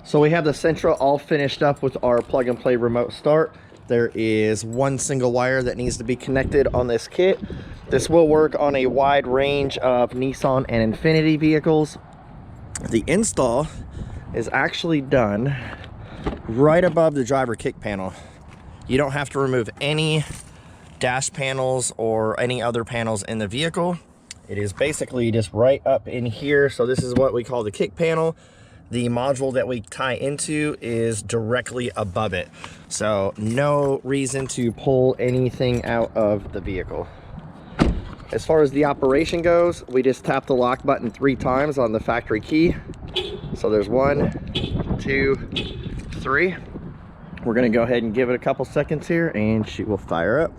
So we have the Sentra all finished up with our plug and play remote start. There is one single wire that needs to be connected on this kit. This will work on a wide range of Nissan and Infiniti vehicles. The install is actually done right above the driver kick panel. You don't have to remove any dash panels or any other panels in the vehicle. It is basically just right up in here. So this is what we call the kick panel. The module that we tie into is directly above it. So no reason to pull anything out of the vehicle. As far as the operation goes, we just tap the lock button 3 times on the factory key. So there's 1, 2, 3. We're gonna go ahead and give it a couple seconds here and she will fire up.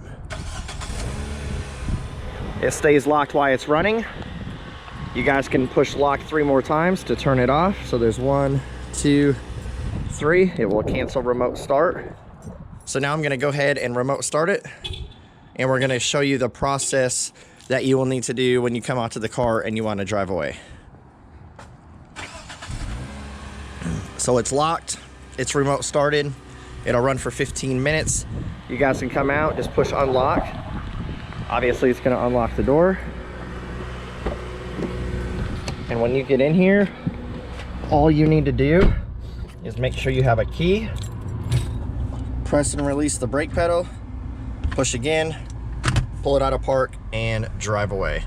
It stays locked while it's running. You guys can push lock 3 more times to turn it off. So there's 1, 2, 3. It will cancel remote start. So now I'm gonna go ahead and remote start it. And we're gonna show you the process that you will need to do when you come out to the car and you wanna drive away. So it's locked, it's remote started. It'll run for 15 minutes. You guys can come out, just push unlock. Obviously it's gonna unlock the door. And when you get in here, all you need to do is make sure you have a key. Press and release the brake pedal, push again, pull it out of park, and drive away.